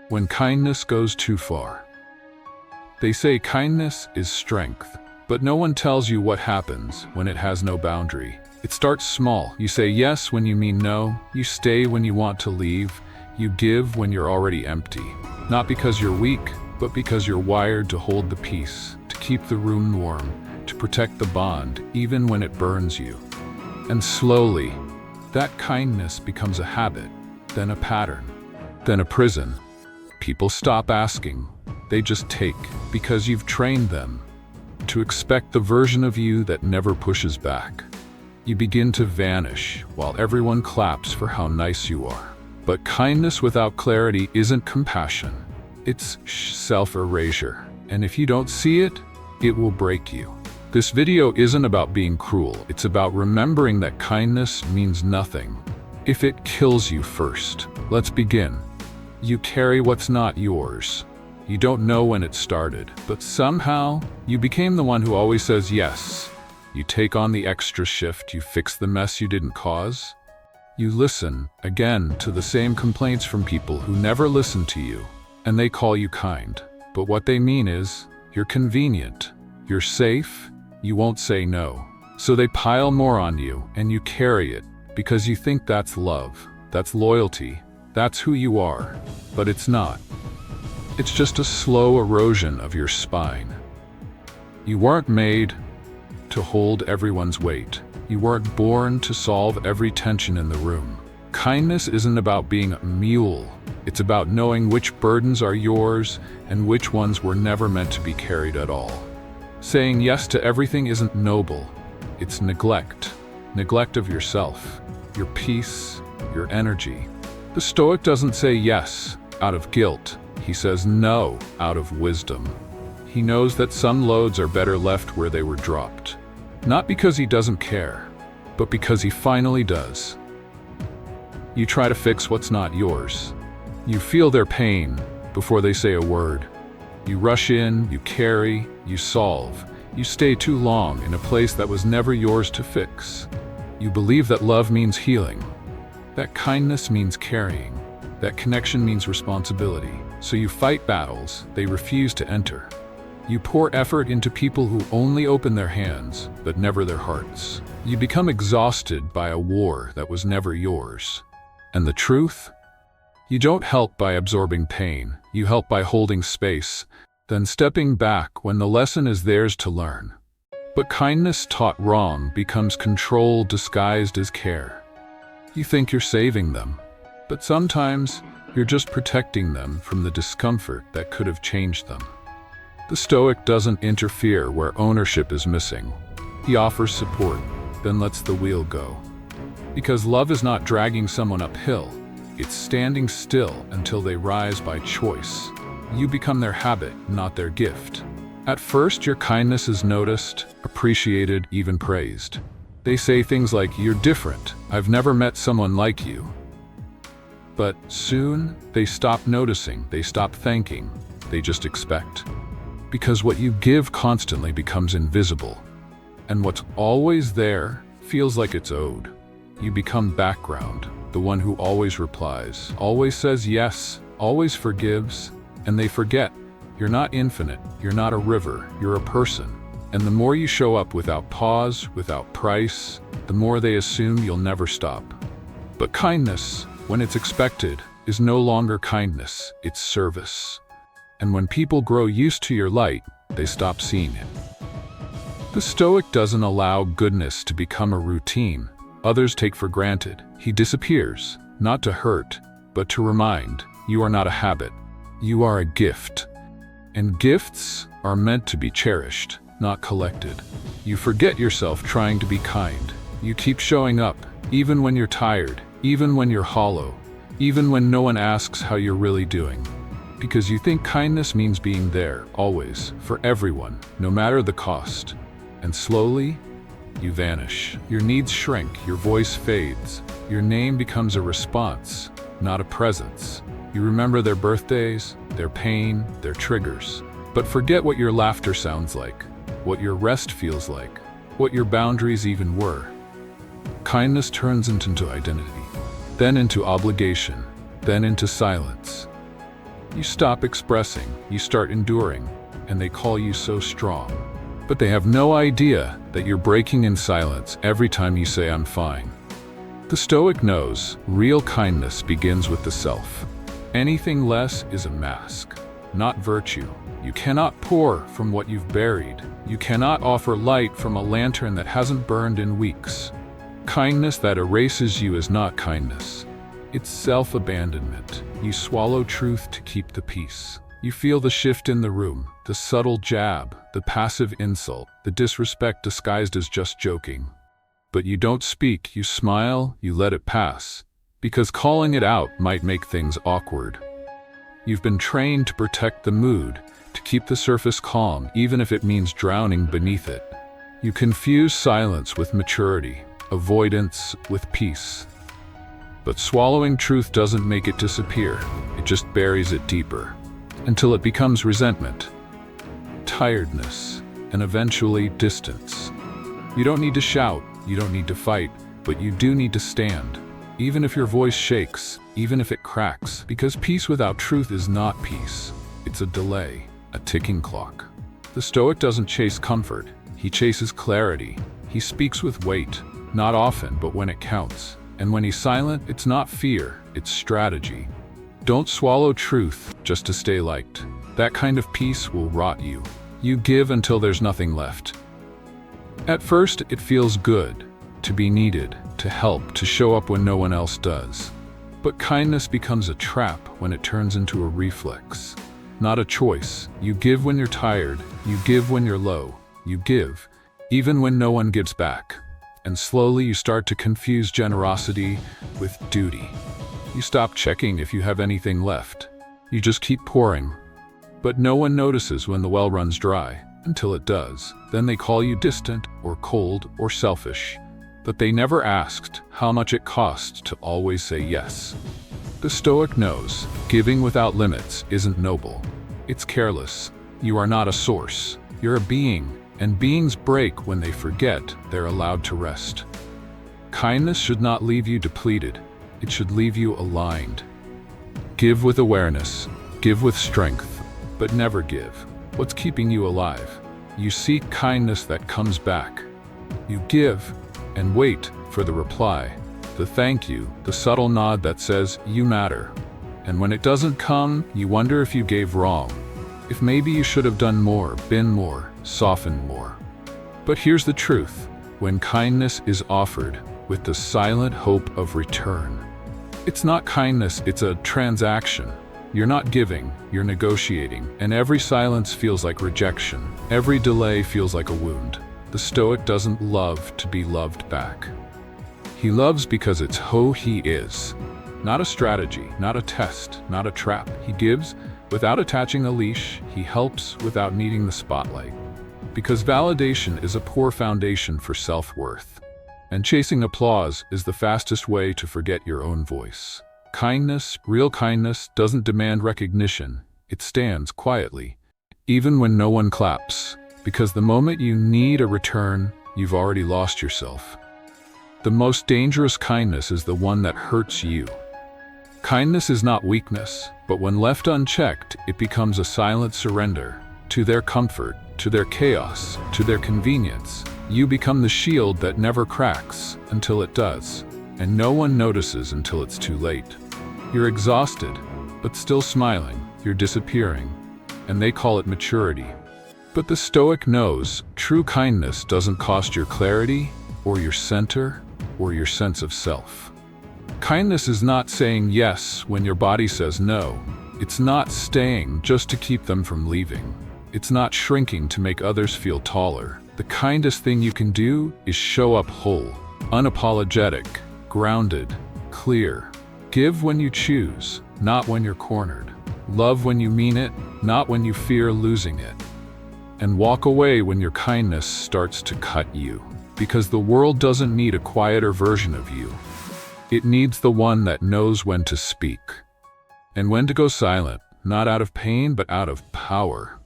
When kindness goes too far. They say kindness is strength, but no one tells you what happens when it has no boundary. It starts small. You say yes when you mean no. You stay when you want to leave. You give when you're already empty. Not because you're weak, but because you're wired to hold the peace, to keep the room warm, to protect the bond, even when it burns you. And slowly, that kindness becomes a habit, then a pattern, then a prison. People stop asking. They just take, because you've trained them to expect the version of you that never pushes back. You begin to vanish while everyone claps for how nice you are. But kindness without clarity isn't compassion. It's self-erasure. And if you don't see it, it will break you. This video isn't about being cruel. It's about remembering that kindness means nothing if it kills you first. Let's begin. You carry what's not yours. You don't know when it started, but somehow you became the one who always says yes. You take on the extra shift, you fix the mess you didn't cause. You listen, again, to the same complaints from people who never listen to you, and they call you kind. But what they mean is, you're convenient, you're safe, you won't say no. So they pile more on you, and you carry it, because you think that's love, that's loyalty, that's who you are. But it's not. It's just a slow erosion of your spine. You weren't made to hold everyone's weight. You weren't born to solve every tension in the room. Kindness isn't about being a mule. It's about knowing which burdens are yours and which ones were never meant to be carried at all. Saying yes to everything isn't noble. It's neglect. Neglect of yourself, your peace, your energy. The Stoic doesn't say yes out of guilt. He says no out of wisdom. He knows that some loads are better left where they were dropped. Not because he doesn't care, but because he finally does. You try to fix what's not yours. You feel their pain before they say a word. You rush in, you carry, you solve. You stay too long in a place that was never yours to fix. You believe that love means healing, that kindness means carrying, that connection means responsibility. So you fight battles they refuse to enter. You pour effort into people who only open their hands, but never their hearts. You become exhausted by a war that was never yours. And the truth? You don't help by absorbing pain. You help by holding space, then stepping back when the lesson is theirs to learn. But kindness taught wrong becomes control disguised as care. You think you're saving them, but sometimes you're just protecting them from the discomfort that could have changed them. The Stoic doesn't interfere where ownership is missing. He offers support, then lets the wheel go. Because love is not dragging someone uphill, it's standing still until they rise by choice. You become their habit, not their gift. At first, your kindness is noticed, appreciated, even praised. They say things like, "You're different. I've never met someone like you." But soon, they stop noticing, they stop thanking, they just expect. Because what you give constantly becomes invisible, and what's always there feels like it's owed. You become background, the one who always replies, always says yes, always forgives, and they forget. You're not infinite, you're not a river, you're a person. And the more you show up without pause, without price, the more they assume you'll never stop. But kindness, when it's expected, is no longer kindness, it's service. And when people grow used to your light, they stop seeing it. The Stoic doesn't allow goodness to become a routine others take for granted. He disappears, not to hurt, but to remind, you are not a habit. You are a gift. And gifts are meant to be cherished, not collected. You forget yourself trying to be kind. You keep showing up, even when you're tired, even when you're hollow, even when no one asks how you're really doing. Because you think kindness means being there, always, for everyone, no matter the cost. And slowly, you vanish. Your needs shrink, your voice fades. Your name becomes a response, not a presence. You remember their birthdays, their pain, their triggers. But forget what your laughter sounds like, what your rest feels like, what your boundaries even were. Kindness turns into identity, then into obligation, then into silence. You stop expressing, you start enduring, and they call you so strong. But they have no idea that you're breaking in silence every time you say I'm fine. The Stoic knows real kindness begins with the self. Anything less is a mask, not virtue. You cannot pour from what you've buried. You cannot offer light from a lantern that hasn't burned in weeks. Kindness that erases you is not kindness. It's self-abandonment. You swallow truth to keep the peace. You feel the shift in the room, the subtle jab, the passive insult, the disrespect disguised as just joking. But you don't speak, you smile, you let it pass, because calling it out might make things awkward. You've been trained to protect the mood, to keep the surface calm, even if it means drowning beneath it. You confuse silence with maturity, avoidance with peace. But swallowing truth doesn't make it disappear, it just buries it deeper, until it becomes resentment, tiredness, and eventually distance. You don't need to shout, you don't need to fight, but you do need to stand, even if your voice shakes, even if it cracks, because peace without truth is not peace. It's a delay, a ticking clock. The Stoic doesn't chase comfort, he chases clarity. He speaks with weight, not often, but when it counts. And when he's silent, it's not fear, it's strategy. Don't swallow truth just to stay liked. That kind of peace will rot you. You give until there's nothing left. At first, it feels good to be needed, to help, to show up when no one else does. But kindness becomes a trap when it turns into a reflex, not a choice. You give when you're tired, you give when you're low, you give, even when no one gives back. And slowly you start to confuse generosity with duty. You stop checking if you have anything left. You just keep pouring. But no one notices when the well runs dry, until it does. Then they call you distant, or cold, or selfish. But they never asked how much it costs to always say yes. The Stoic knows giving without limits isn't noble. It's careless. You are not a source. You're a being, and beings break when they forget they're allowed to rest. Kindness should not leave you depleted. It should leave you aligned. Give with awareness, give with strength, but never give what's keeping you alive. You seek kindness that comes back. You give and wait for the reply, the thank you, the subtle nod that says, you matter. And when it doesn't come, you wonder if you gave wrong, if maybe you should have done more, been more, softened more. But here's the truth. When kindness is offered with the silent hope of return, it's not kindness, it's a transaction. You're not giving, you're negotiating, and every silence feels like rejection. Every delay feels like a wound. The Stoic doesn't love to be loved back. He loves because it's who he is. Not a strategy, not a test, not a trap. He gives without attaching a leash. He helps without needing the spotlight. Because validation is a poor foundation for self-worth. And chasing applause is the fastest way to forget your own voice. Kindness, real kindness, doesn't demand recognition. It stands quietly, even when no one claps. Because the moment you need a return, you've already lost yourself. The most dangerous kindness is the one that hurts you. Kindness is not weakness, but when left unchecked, it becomes a silent surrender to their comfort, to their chaos, to their convenience. You become the shield that never cracks until it does, and no one notices until it's too late. You're exhausted, but still smiling. You're disappearing, and they call it maturity. But the Stoic knows true kindness doesn't cost your clarity, or your center, or your sense of self. Kindness is not saying yes when your body says no. It's not staying just to keep them from leaving. It's not shrinking to make others feel taller. The kindest thing you can do is show up whole, unapologetic, grounded, clear. Give when you choose, not when you're cornered. Love when you mean it, not when you fear losing it. And walk away when your kindness starts to cut you. Because the world doesn't need a quieter version of you. It needs the one that knows when to speak. And when to go silent, not out of pain, but out of power.